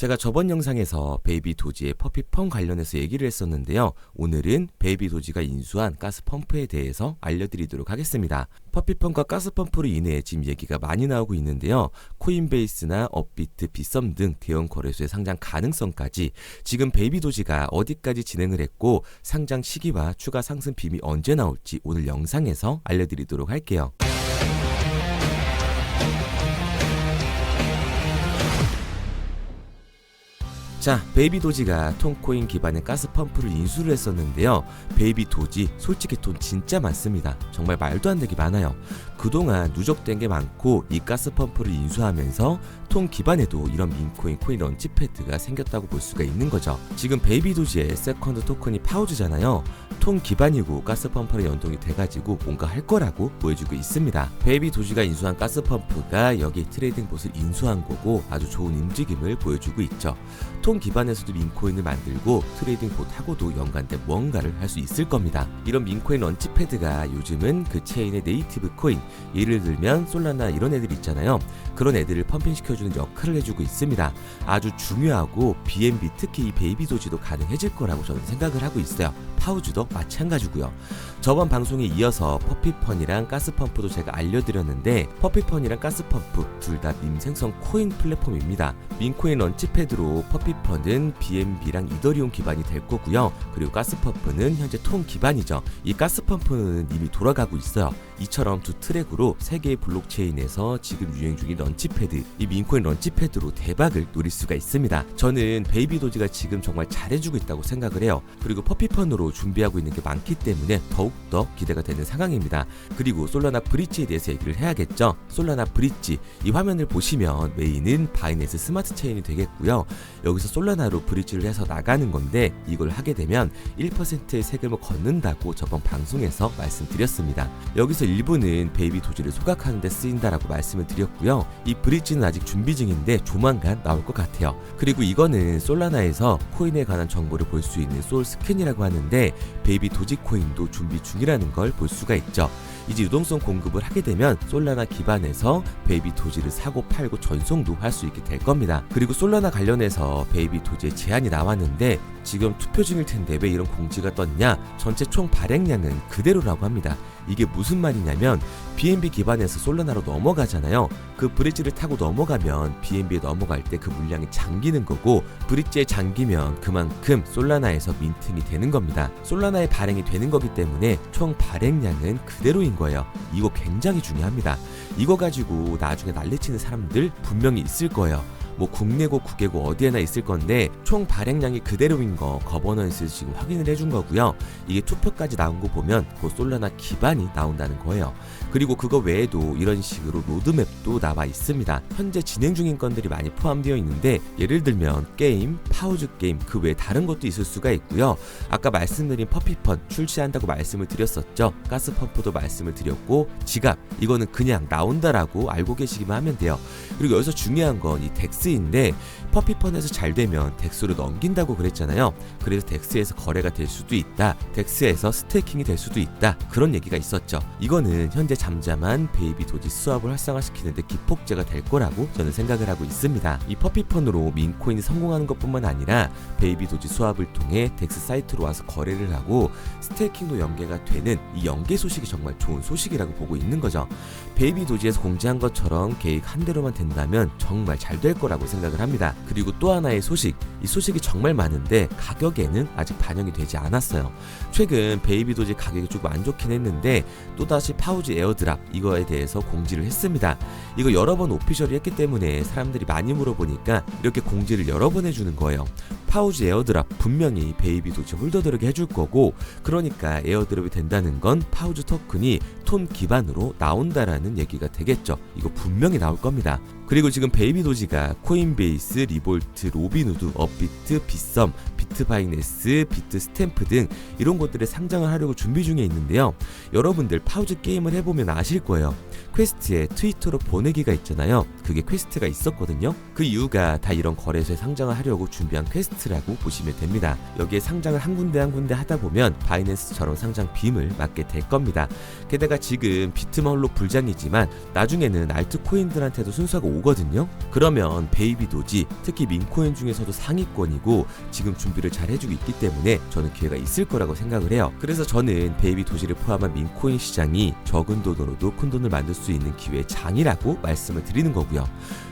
제가 저번 영상에서 베이비 도지의 퍼피펌 관련해서 얘기를 했었는데요. 오늘은 베이비 도지가 인수한 가스펌프에 대해서 알려드리도록 하겠습니다. 퍼피펌과 가스펌프로 인해 지금 얘기가 많이 나오고 있는데요. 코인베이스나 업비트, 빗썸 등 대형 거래소의 상장 가능성까지 지금 베이비 도지가 어디까지 진행을 했고 상장 시기와 추가 상승 빔이 언제 나올지 오늘 영상에서 알려드리도록 할게요. 자, 베이비 도지가 톤코인 기반의 가스펌프를 인수를 했었는데요. 베이비 도지 솔직히 돈 진짜 많습니다. 정말 말도 안 되게 많아요. 그동안 누적된 게 많고 이 가스펌프를 인수하면서 톤 기반에도 이런 민코인 코인 런치패드가 생겼다고 볼 수가 있는 거죠. 지금 베이비 도지의 세컨드 토큰이 파우즈잖아요. 톤 기반이고 가스펌프랑 연동이 돼가지고 뭔가 할 거라고 보여주고 있습니다. 베이비 도지가 인수한 가스펌프가 여기 트레이딩 봇을 인수한 거고 아주 좋은 움직임을 보여주고 있죠. 톤 기반에서도 민코인을 만들고 트레이딩 봇하고도 연관된 뭔가를 할 수 있을 겁니다. 이런 민코인 런치패드가 요즘은 그 체인의 네이티브 코인, 예를 들면 솔라나 이런 애들 있잖아요. 그런 애들을 펌핑시켜주는 역할을 해주고 있습니다. 아주 중요하고 BNB 특히 이 베이비 도지도 가능해질 거라고 저는 생각을 하고 있어요. 파우즈도 마찬가지고요. 저번 방송에 이어서 퍼피펀이랑 가스펌프도 제가 알려드렸는데 퍼피펀이랑 가스펌프 둘 다 밈 생성 코인 플랫폼입니다. 민코인 런치패드로 퍼피펀은 BNB랑 이더리움 기반이 될 거고요. 그리고 가스펌프는 현재 톤 기반이죠. 이 가스펌프는 이미 돌아가고 있어요. 이처럼 두 트랙으로 세 개의 블록체인에서 지금 유행 중인 런치패드, 이 민코인 런치패드로 대박을 노릴 수가 있습니다. 저는 베이비 도지가 지금 정말 잘해주고 있다고 생각을 해요. 그리고 퍼피펀으로 준비하고 있는 게 많기 때문에 더욱더 기대가 되는 상황입니다. 그리고 솔라나 브릿지에 대해서 얘기를 해야겠죠. 솔라나 브릿지, 이 화면을 보시면 메인은 바이낸스 스마트 체인이 되겠고요. 여기서 솔라나로 브릿지를 해서 나가는 건데 이걸 하게 되면 1%의 세금을 걷는다고 저번 방송에서 말씀드렸습니다. 여기서 일부는 베이비 도지를 소각하는 데 쓰인다라고 말씀을 드렸고요. 이 브릿지는 아직 준비 중인데 조만간 나올 것 같아요. 그리고 이거는 솔라나에서 코인에 관한 정보를 볼 수 있는 솔 스캔이라고 하는데 베이비 도지 코인도 준비 중이라는 걸 볼 수가 있죠. 이제 유동성 공급을 하게 되면 솔라나 기반에서 베이비 도지를 사고 팔고 전송도 할 수 있게 될 겁니다. 그리고 솔라나 관련해서 베이비 도지의 제안이 나왔는데 지금 투표 중일 텐데 왜 이런 공지가 떴냐? 전체 총 발행량은 그대로라고 합니다. 이게 무슨 말이냐면 BNB 기반에서 솔라나로 넘어가잖아요. 그 브릿지를 타고 넘어가면 BNB에 넘어갈 때 그 물량이 잠기는 거고 브릿지에 잠기면 그만큼 솔라나에서 민팅이 되는 겁니다. 솔라나에 발행이 되는 거기 때문에 총 발행량은 그대로인 거예요. 이거 굉장히 중요합니다. 이거 가지고 나중에 난리치는 사람들 분명히 있을 거예요. 뭐 국내고 국외고 어디에나 있을 건데 총 발행량이 그대로인 거 거버넌스에서 지금 확인을 해준 거고요. 이게 투표까지 나온 거 보면 그 솔라나 기반이 나온다는 거예요. 그리고 그거 외에도 이런 식으로 로드맵도 나와 있습니다. 현재 진행 중인 건들이 많이 포함되어 있는데 예를 들면 게임, 파우즈 게임, 그 외에 다른 것도 있을 수가 있고요. 아까 말씀드린 퍼피펀 출시한다고 말씀을 드렸었죠. 가스펌프도 말씀을 드렸고 지갑, 이거는 그냥 나온다라고 알고 계시기만 하면 돼요. 그리고 여기서 중요한 건 이 덱스인데 퍼피펀에서 잘 되면 덱스로 넘긴다고 그랬잖아요. 그래서 덱스에서 거래가 될 수도 있다. 덱스에서 스테이킹이 될 수도 있다. 그런 얘기가 있었죠. 이거는 현재 잠잠한 베이비 도지 수합을 활성화시키는데 기폭제가 될 거라고 저는 생각을 하고 있습니다. 이 퍼피펀으로 민코인이 성공하는 것뿐만 아니라 베이비 도지 수합을 통해 덱스 사이트로 와서 거래를 하고 스테이킹도 연계가 되는 이 연계 소식이 정말 좋은 소식이라고 보고 있는 거죠. 베이비 도지에서 공지한 것처럼 계획 한 대로만 된다면 정말 잘 될 거라고 생각을 합니다. 그리고 또 하나의 소식, 이 소식이 정말 많은데 가격에는 아직 반영이 되지 않았어요. 최근 베이비 도지 가격이 조금 안 좋긴 했는데 또다시 파우즈 에어드랍 이거에 대해서 공지를 했습니다. 이거 여러 번 오피셜이 했기 때문에 사람들이 많이 물어보니까 이렇게 공지를 여러 번 해주는 거예요. 파우즈 에어드랍 분명히 베이비 도지 홀더들에게 해줄 거고 그러니까 에어드랍이 된다는 건 파우즈 토큰이 톤 기반으로 나온다라는 얘기가 되겠죠. 이거 분명히 나올 겁니다. 그리고 지금 베이비 도지가 코인베이스, 리볼트, 로빈후드, 업비트, 빗썸, 비트바이낸스, 비트스탬프 등 이런 곳들에 상장을 하려고 준비 중에 있는데요. 여러분들 파우즈 게임을 해보면 아실 거예요. 퀘스트에 트위터로 보내기가 있잖아요. 그게 퀘스트가 있었거든요. 그 이유가 다 이런 거래소에 상장을 하려고 준비한 퀘스트라고 보시면 됩니다. 여기에 상장을 한 군데 한 군데 하다 보면 바이낸스처럼 상장 빔을 맞게 될 겁니다. 게다가 지금 비트마홀로 불장이지만 나중에는 알트코인들한테도 순수하고 오거든요. 그러면 베이비 도지, 특히 민코인 중에서도 상위권이고 지금 준비를 잘 해주고 있기 때문에 저는 기회가 있을 거라고 생각을 해요. 그래서 저는 베이비 도지를 포함한 민코인 시장이 적은 돈으로도 큰 돈을 만들 수 있는 기회의 장이라고 말씀을 드리는 거고요.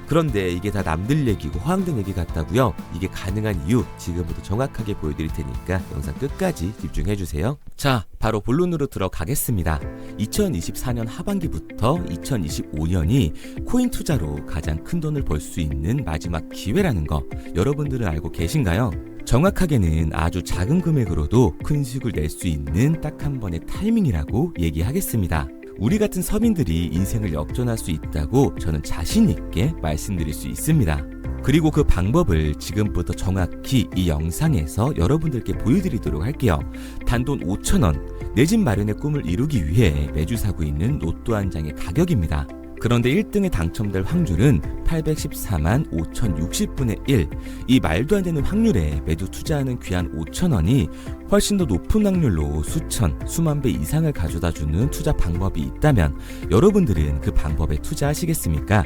그런데 이게 다 남들 얘기고 허황된 얘기 같다고요? 이게 가능한 이유 지금부터 정확하게 보여드릴 테니까 영상 끝까지 집중해주세요. 자, 바로 본론으로 들어가겠습니다. 2024년 하반기부터 2025년이 코인 투자로 가장 큰 돈을 벌 수 있는 마지막 기회라는 거 여러분들은 알고 계신가요? 정확하게는 아주 작은 금액으로도 큰 수익을 낼 수 있는 딱 한 번의 타이밍이라고 얘기하겠습니다. 우리 같은 서민들이 인생을 역전할 수 있다고 저는 자신 있게 말씀드릴 수 있습니다. 그리고 그 방법을 지금부터 정확히 이 영상에서 여러분들께 보여드리도록 할게요. 단돈 5,000원, 내 집 마련의 꿈을 이루기 위해 매주 사고 있는 로또 한 장의 가격입니다. 그런데 1등에 당첨될 확률은 814만 5060분의 1. 이 말도 안 되는 확률에 매주 투자하는 귀한 5,000원이 훨씬 더 높은 확률로 수천, 수만 배 이상을 가져다주는 투자 방법이 있다면 여러분들은 그 방법에 투자하시겠습니까?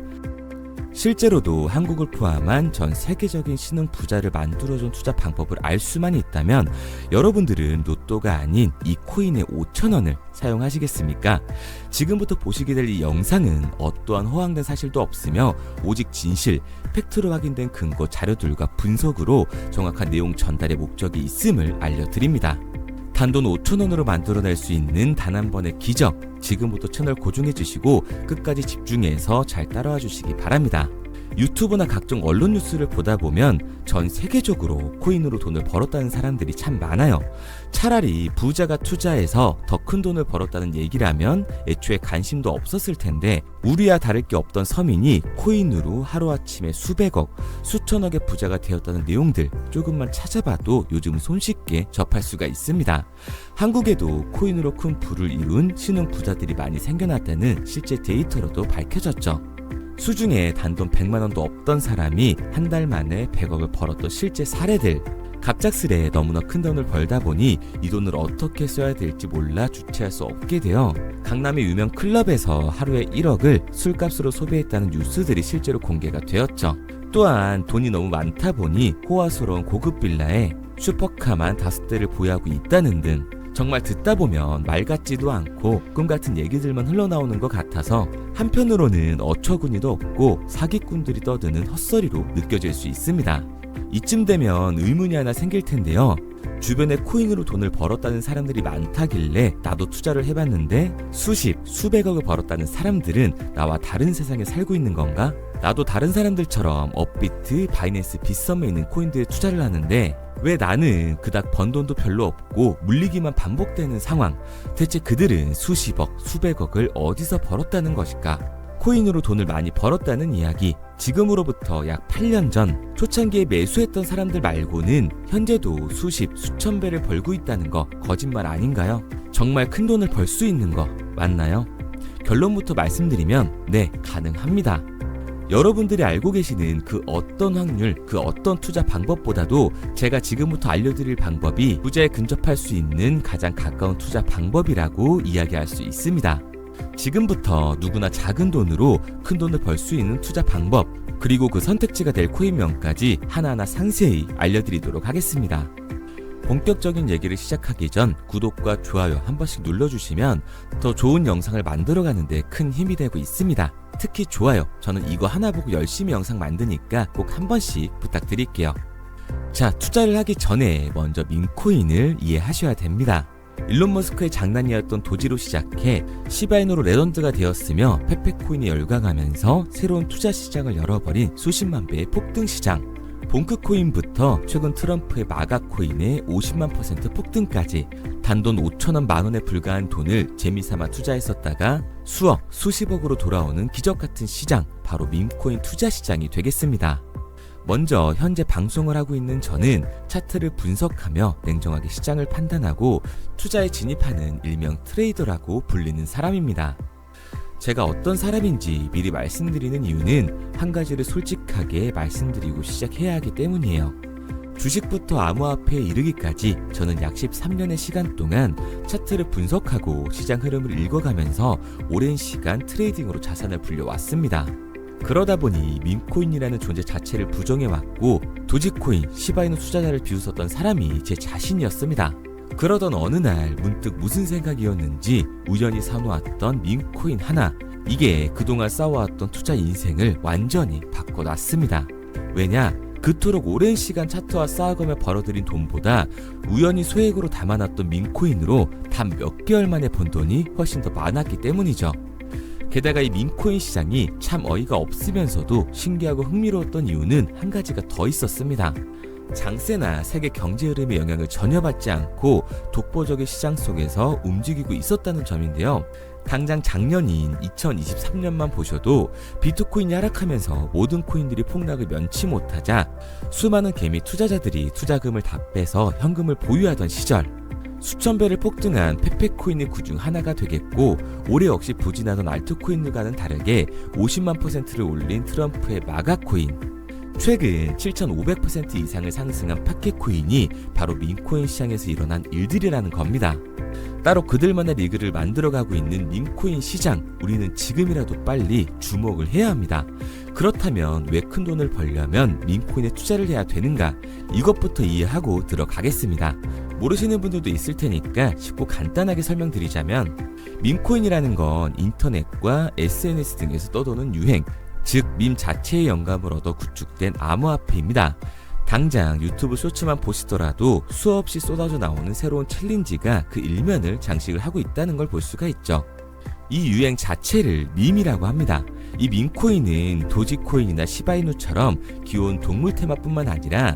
실제로도 한국을 포함한 전 세계적인 신흥 부자를 만들어준 투자 방법을 알 수만 있다면 여러분들은 로또가 아닌 이 코인의 5,000원을 사용하시겠습니까? 지금부터 보시게 될 이 영상은 어떠한 허황된 사실도 없으며 오직 진실, 팩트로 확인된 근거 자료들과 분석으로 정확한 내용 전달의 목적이 있음을 알려드립니다. 단돈 5,000원으로 만들어낼 수 있는 단 한 번의 기적, 지금부터 채널 고정해 주시고 끝까지 집중해서 잘 따라와 주시기 바랍니다. 유튜브나 각종 언론 뉴스를 보다 보면 전 세계적으로 코인으로 돈을 벌었다는 사람들이 참 많아요. 차라리 부자가 투자해서 더 큰 돈을 벌었다는 얘기라면 애초에 관심도 없었을 텐데 우리와 다를 게 없던 서민이 코인으로 하루아침에 수백억, 수천억의 부자가 되었다는 내용들 조금만 찾아봐도 요즘 손쉽게 접할 수가 있습니다. 한국에도 코인으로 큰 부를 이룬 신흥 부자들이 많이 생겨났다는 실제 데이터로도 밝혀졌죠. 수중에 단돈 100만원도 없던 사람이 한 달 만에 100억을 벌었던 실제 사례들. 갑작스레 너무나 큰 돈을 벌다 보니 이 돈을 어떻게 써야 될지 몰라 주체할 수 없게 되어 강남의 유명 클럽에서 하루에 1억을 술값으로 소비했다는 뉴스들이 실제로 공개가 되었죠. 또한 돈이 너무 많다 보니 호화스러운 고급 빌라에 슈퍼카만 5대를 보유하고 있다는 등 정말 듣다 보면 말 같지도 않고 꿈 같은 얘기들만 흘러나오는 것 같아서 한편으로는 어처구니도 없고 사기꾼들이 떠드는 헛소리로 느껴질 수 있습니다. 이쯤 되면 의문이 하나 생길 텐데요. 주변에 코인으로 돈을 벌었다는 사람들이 많다길래 나도 투자를 해봤는데 수십, 수백억을 벌었다는 사람들은 나와 다른 세상에 살고 있는 건가? 나도 다른 사람들처럼 업비트, 바이낸스, 빗썸에 있는 코인들에 투자를 하는데 왜 나는 그닥 번 돈도 별로 없고 물리기만 반복되는 상황? 대체 그들은 수십억, 수백억을 어디서 벌었다는 것일까? 코인으로 돈을 많이 벌었다는 이야기, 지금으로부터 약 8년 전 초창기에 매수했던 사람들 말고는 현재도 수십, 수천 배를 벌고 있다는 거 거짓말 아닌가요? 정말 큰 돈을 벌 수 있는 거 맞나요? 결론부터 말씀드리면 네, 가능합니다. 여러분들이 알고 계시는 그 어떤 확률, 그 어떤 투자 방법보다도 제가 지금부터 알려드릴 방법이 부자에 근접할 수 있는 가장 가까운 투자 방법이라고 이야기할 수 있습니다. 지금부터 누구나 작은 돈으로 큰 돈을 벌 수 있는 투자 방법, 그리고 그 선택지가 될 코인명까지 하나하나 상세히 알려드리도록 하겠습니다. 본격적인 얘기를 시작하기 전 구독과 좋아요 한 번씩 눌러주시면 더 좋은 영상을 만들어가는 데 큰 힘이 되고 있습니다. 특히 좋아요, 저는 이거 하나 보고 열심히 영상 만드니까 꼭 한 번씩 부탁드릴게요. 자, 투자를 하기 전에 먼저 민코인을 이해하셔야 됩니다. 일론 머스크의 장난이었던 도지로 시작해 시바이노로 레전드가 되었으며 페페코인이 열광하면서 새로운 투자 시장을 열어버린 수십만 배의 폭등 시장. 봉크코인부터 최근 트럼프의 마가코인의 50만% 폭등까지 단돈 5천원 만원에 불과한 돈을 재미삼아 투자했었다가 수억, 수십억으로 돌아오는 기적같은 시장, 바로 밈코인 투자 시장이 되겠습니다. 먼저 현재 방송을 하고 있는 저는 차트를 분석하며 냉정하게 시장을 판단하고 투자에 진입하는 일명 트레이더라고 불리는 사람입니다. 제가 어떤 사람인지 미리 말씀드리는 이유는 한 가지를 솔직하게 말씀드리고 시작해야 하기 때문이에요. 주식부터 암호화폐에 이르기까지 저는 약 13년의 시간 동안 차트를 분석하고 시장 흐름을 읽어가면서 오랜 시간 트레이딩으로 자산을 불려왔습니다. 그러다 보니 민코인이라는 존재 자체를 부정해왔고 도지코인, 시바이누 투자자를 비웃었던 사람이 제 자신이었습니다. 그러던 어느 날 문득 무슨 생각이었는지 우연히 사놓았던 민코인 하나, 이게 그동안 쌓아왔던 투자 인생을 완전히 바꿔놨습니다. 왜냐? 그토록 오랜 시간 차트와 쌓아가며 벌어들인 돈보다 우연히 소액으로 담아놨던 민코인으로 단 몇 개월 만에 번 돈이 훨씬 더 많았기 때문이죠. 게다가 이 민코인 시장이 참 어이가 없으면서도 신기하고 흥미로웠던 이유는 한 가지가 더 있었습니다. 장세나 세계 경제 흐름의 영향을 전혀 받지 않고 독보적인 시장 속에서 움직이고 있었다는 점인데요. 당장 작년인 2023년만 보셔도 비트코인이 하락하면서 모든 코인들이 폭락을 면치 못하자 수많은 개미 투자자들이 투자금을 다 빼서 현금을 보유하던 시절, 수천 배를 폭등한 페페코인이 그중 하나가 되겠고, 올해 역시 부진하던 알트코인들과는 다르게 50만 %를 올린 트럼프의 마가코인, 최근 7,500% 이상을 상승한 파켓코인이 바로 민코인 시장에서 일어난 일들이라는 겁니다. 따로 그들만의 리그를 만들어가고 있는 민코인 시장, 우리는 지금이라도 빨리 주목을 해야 합니다. 그렇다면 왜 큰 돈을 벌려면 민코인에 투자를 해야 되는가? 이것부터 이해하고 들어가겠습니다. 모르시는 분들도 있을 테니까 쉽고 간단하게 설명드리자면, 민코인이라는 건 인터넷과 SNS 등에서 떠도는 유행, 즉 밈 자체의 영감을 얻어 구축된 암호화폐입니다. 당장 유튜브 쇼츠만 보시더라도 수없이 쏟아져 나오는 새로운 챌린지가 그 일면을 장식을 하고 있다는 걸 볼 수가 있죠. 이 유행 자체를 밈이라고 합니다. 이 밈코인은 도지코인이나 시바이누처럼 귀여운 동물 테마뿐만 아니라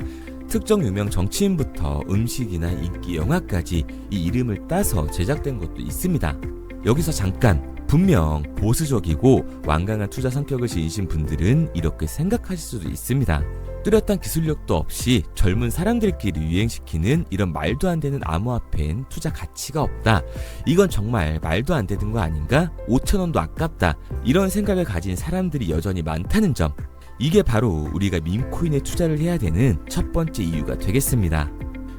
특정 유명 정치인부터 음식이나 인기 영화까지 이 이름을 따서 제작된 것도 있습니다. 여기서 잠깐, 분명 보수적이고 완강한 투자 성격을 지니신 분들은 이렇게 생각하실 수도 있습니다. 뚜렷한 기술력도 없이 젊은 사람들끼리 유행시키는 이런 말도 안 되는 암호화폐엔 투자 가치가 없다. 이건 정말 말도 안 되는 거 아닌가? 5,000원도 아깝다. 이런 생각을 가진 사람들이 여전히 많다는 점. 이게 바로 우리가 밈코인에 투자를 해야 되는 첫 번째 이유가 되겠습니다.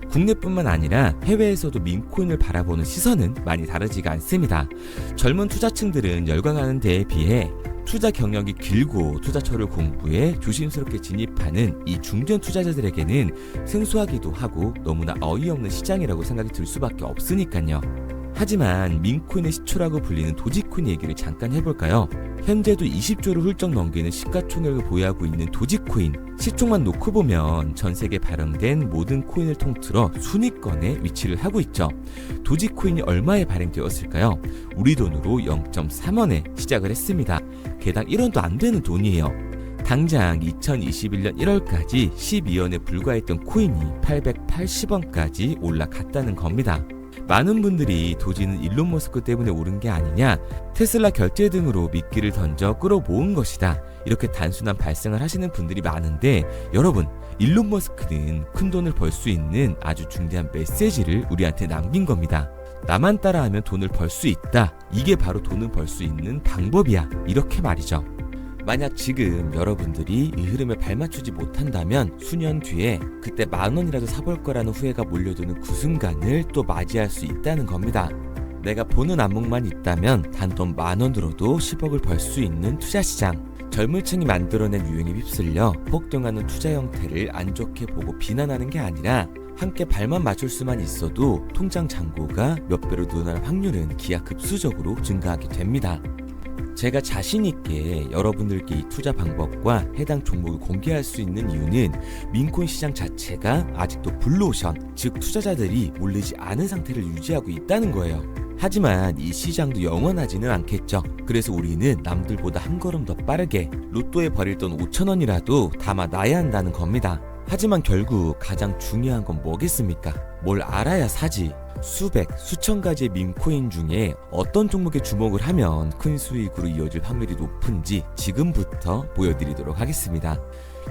국내뿐만 아니라 해외에서도 밈코인을 바라보는 시선은 많이 다르지가 않습니다. 젊은 투자층들은 열광하는 데에 비해 투자 경력이 길고 투자처를 공부해 조심스럽게 진입하는 이 중견 투자자들에게는 생소하기도 하고 너무나 어이없는 시장이라고 생각이 들 수밖에 없으니까요. 하지만 밈코인의 시초라고 불리는 도지코인 얘기를 잠깐 해볼까요? 현재도 20조를 훌쩍 넘기는 시가총액을 보유하고 있는 도지코인, 시총만 놓고 보면 전 세계에 발행된 모든 코인을 통틀어 순위권에 위치를 하고 있죠. 도지코인이 얼마에 발행되었을까요? 우리 돈으로 0.3원에 시작을 했습니다. 개당 1원도 안 되는 돈이에요. 당장 2021년 1월까지 12원에 불과했던 코인이 880원까지 올라갔다는 겁니다. 많은 분들이 도지는 일론 머스크 때문에 오른 게 아니냐, 테슬라 결제 등으로 미끼를 던져 끌어모은 것이다, 이렇게 단순한 발생을 하시는 분들이 많은데, 여러분, 일론 머스크는 큰 돈을 벌 수 있는 아주 중대한 메시지를 우리한테 남긴 겁니다. 나만 따라하면 돈을 벌 수 있다. 이게 바로 돈을 벌 수 있는 방법이야. 이렇게 말이죠. 만약 지금 여러분들이 이 흐름에 발맞추지 못한다면 수년 뒤에 그때 10,000원이라도 사볼 거라는 후회가 몰려드는 그 순간을 또 맞이할 수 있다는 겁니다. 내가 보는 안목만 있다면 단돈 10,000원으로도 10억을 벌 수 있는 투자시장. 젊은 층이 만들어낸 유행에 휩쓸려 폭등하는 투자 형태를 안 좋게 보고 비난하는 게 아니라, 함께 발만 맞출 수만 있어도 통장 잔고가 몇 배로 늘어날 확률은 기하급수적으로 증가하게 됩니다. 제가 자신있게 여러분들께 이 투자 방법과 해당 종목을 공개할 수 있는 이유는 민코인 시장 자체가 아직도 블루오션, 즉 투자자들이 몰리지 않은 상태를 유지하고 있다는 거예요. 하지만 이 시장도 영원하지는 않겠죠. 그래서 우리는 남들보다 한 걸음 더 빠르게 로또에 버릴 돈 5,000원이라도 담아놔야 한다는 겁니다. 하지만 결국 가장 중요한 건 뭐겠습니까? 뭘 알아야 사지. 수백, 수천 가지의 밈코인 중에 어떤 종목에 주목을 하면 큰 수익으로 이어질 확률이 높은지 지금부터 보여드리도록 하겠습니다.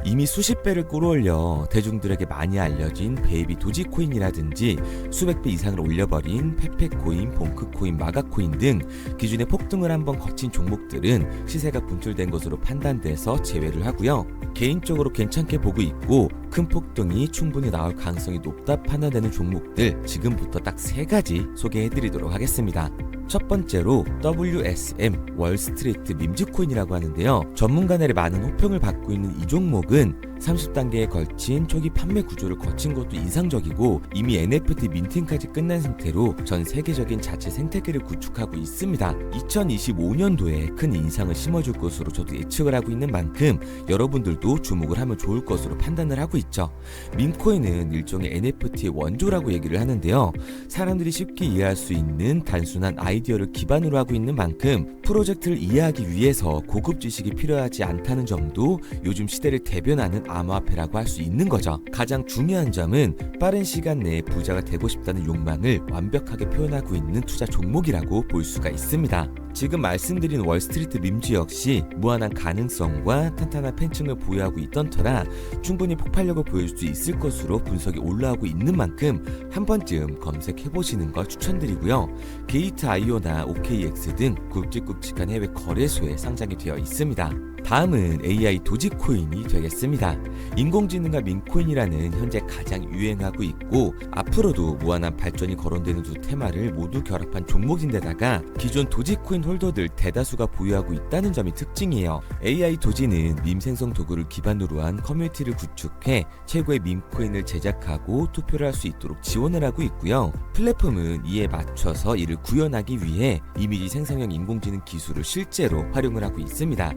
이미 수십 배를 끌어올려 대중들에게 많이 알려진 베이비 도지코인이라든지 수백 배 이상을 올려버린 페페코인, 봉크코인, 마가코인 등 기존의 폭등을 한번 거친 종목들은 시세가 분출된 것으로 판단돼서 제외를 하고요. 개인적으로 괜찮게 보고 있고 큰 폭등이 충분히 나올 가능성이 높다 판단되는 종목들 지금부터 딱 3가지 소개해드리도록 하겠습니다. 첫 번째로 WSM 월스트리트 밈즈코인이라고 하는데요. 전문가들의 많은 호평을 받고 있는 이 종목은 30단계에 걸친 초기 판매 구조를 거친 것도 인상적이고 이미 NFT 민팅까지 끝난 상태로 전 세계적인 자체 생태계를 구축하고 있습니다. 2025년도에 큰 인상을 심어줄 것으로 저도 예측을 하고 있는 만큼 여러분들도 주목을 하면 좋을 것으로 판단을 하고 있죠. 밈코인은 일종의 NFT의 원조라고 얘기를 하는데요. 사람들이 쉽게 이해할 수 있는 단순한 아이디어를 기반으로 하고 있는 만큼 프로젝트를 이해하기 위해서 고급 지식이 필요하지 않다는 점도 요즘 시대를 대변하는 암호화폐라고 할 수 있는 거죠. 가장 중요한 점은 빠른 시간 내에 부자가 되고 싶다는 욕망을 완벽하게 표현하고 있는 투자 종목이라고 볼 수가 있습니다. 지금 말씀드린 월스트리트 밈즈 역시 무한한 가능성과 탄탄한 팬층을 보유하고 있던 터라 충분히 폭발력을 보여줄 수 있을 것으로 분석이 올라오고 있는 만큼 한 번쯤 검색해보시는 걸 추천드리고요. 게이트.io나 OKX 등 굵직굵직한 해외 거래소에 상장이 되어 있습니다. 다음은 AI 도지코인이 되겠습니다. 인공지능과 민코인이라는 현재 가장 유행하고 있고 앞으로도 무한한 발전이 거론되는 두 테마를 모두 결합한 종목인데다가 기존 도지코인 홀더들 대다수가 보유하고 있다는 점이 특징이에요. AI 도지는 밈 생성 도구를 기반으로 한 커뮤니티를 구축해 최고의 밈코인을 제작하고 투표를 할 수 있도록 지원을 하고 있고요. 플랫폼은 이에 맞춰서 이를 구현하기 위해 이미지 생성형 인공지능 기술을 실제로 활용을 하고 있습니다.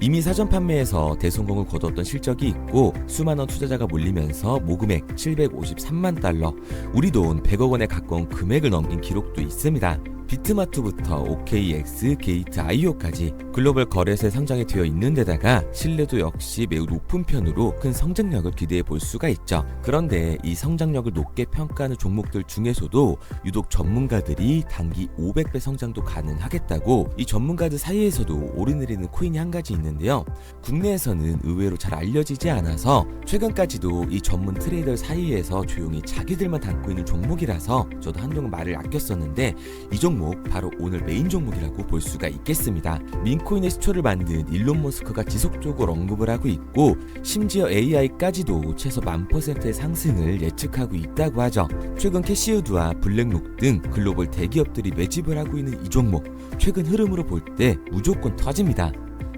이미 사전 판매에서 대성공을 거뒀던 실적이 있고 수많은 투자자가 몰리면서 모금액 753만 달러, 우리 돈 100억 원에 가까운 금액을 넘긴 기록도 있습니다. 비트마트부터 OKX, 게이트.io까지 글로벌 거래소에 상장이 되어 있는 데다가 신뢰도 역시 매우 높은 편으로 큰 성장력을 기대해 볼 수가 있죠. 그런데 이 성장력을 높게 평가하는 종목들 중에서도 유독 전문가들이 단기 500배 성장도 가능하겠다고 이 전문가들 사이에서도 오르내리는 코인이 한 가지 있는데요. 국내에서는 의외로 잘 알려지지 않아서 최근까지도 이 전문 트레이더 사이에서 조용히 자기들만 담고 있는 종목이라서 저도 한동안 말을 아꼈었는데 이 종목 바로 오늘 메인 종목이라고 볼 수가 있겠습니다. 민코인의 시초를 만든 일론 머스크가 지속적으로 언급을 하고 있고 심지어 AI까지도 최소 1000%의 상승을 예측하고 있다고 하죠. 최근 캐시우드와 블랙록 등 글로벌 대기업들이 매집을 하고 있는 이 종목 최근 흐름으로 볼 때 무조건 터집니다.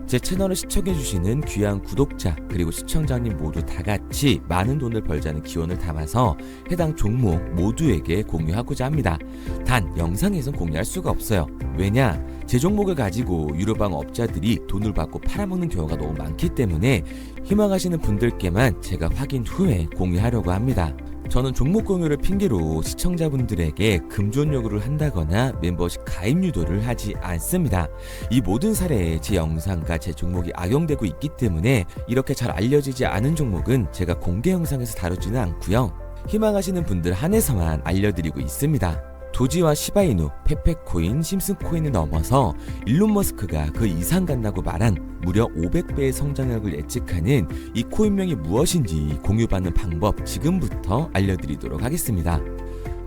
제 채널을 시청해주시는 귀한 구독자 그리고 시청자님 모두 다같이 많은 돈을 벌자는 기원을 담아서 해당 종목 모두에게 공유하고자 합니다. 단 영상에선 공유할 수가 없어요. 왜냐? 제 종목을 가지고 유료방 업자들이 돈을 받고 팔아먹는 경우가 너무 많기 때문에 희망하시는 분들께만 제가 확인 후에 공유하려고 합니다. 저는 종목 공유를 핑계로 시청자분들에게 금전 요구를 한다거나 멤버십 가입 유도를 하지 않습니다. 이 모든 사례에 제 영상과 제 종목이 악용되고 있기 때문에 이렇게 잘 알려지지 않은 종목은 제가 공개 영상에서 다루지는 않고요. 희망하시는 분들 한해서만 알려드리고 있습니다. 도지와 시바이누, 페페코인, 심슨코인을 넘어서 일론 머스크가 그 이상 간다고 말한 무려 500배의 성장력을 예측하는 이 코인명이 무엇인지 공유받는 방법 지금부터 알려드리도록 하겠습니다.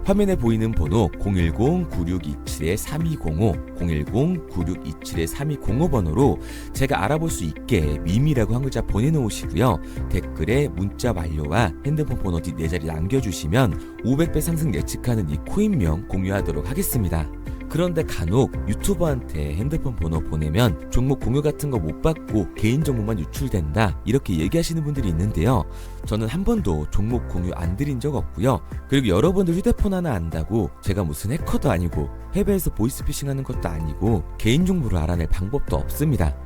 화면에 보이는 번호 010-9627-3205, 010-9627-3205 번호로 제가 알아볼 수 있게 밈이라고 한 글자 보내놓으시고요. 댓글에 문자 완료와 핸드폰 번호 뒷 4자리 남겨주시면 500배 상승 예측하는 이 코인명 공유하도록 하겠습니다. 그런데 간혹 유튜버한테 핸드폰 번호 보내면 종목 공유 같은 거 못 받고 개인정보만 유출된다 이렇게 얘기하시는 분들이 있는데요. 저는 한 번도 종목 공유 안 드린 적 없고요. 그리고 여러분들 휴대폰 하나 안다고 제가 무슨 해커도 아니고 해외에서 보이스피싱 하는 것도 아니고 개인정보를 알아낼 방법도 없습니다.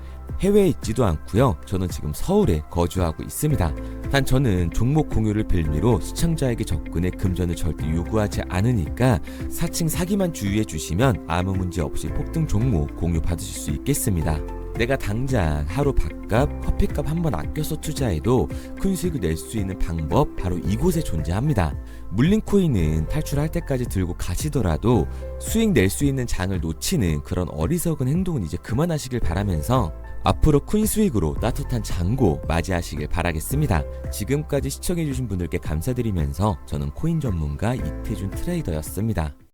해외에 있지도 않고요. 저는 지금 서울에 거주하고 있습니다. 단 저는 종목 공유를 빌미로 시청자에게 접근의 금전을 절대 요구하지 않으니까 사칭 사기만 주의해 주시면 아무 문제 없이 폭등 종목 공유 받으실 수 있겠습니다. 내가 당장 하루 밥값, 커피값 한번 아껴서 투자해도 큰 수익을 낼 수 있는 방법 바로 이곳에 존재합니다. 물린 코인은 탈출할 때까지 들고 가시더라도 수익 낼 수 있는 장을 놓치는 그런 어리석은 행동은 이제 그만하시길 바라면서 앞으로 큰 수익으로 따뜻한 잔고 맞이하시길 바라겠습니다. 지금까지 시청해주신 분들께 감사드리면서 저는 코인 전문가 이태준 트레이더였습니다.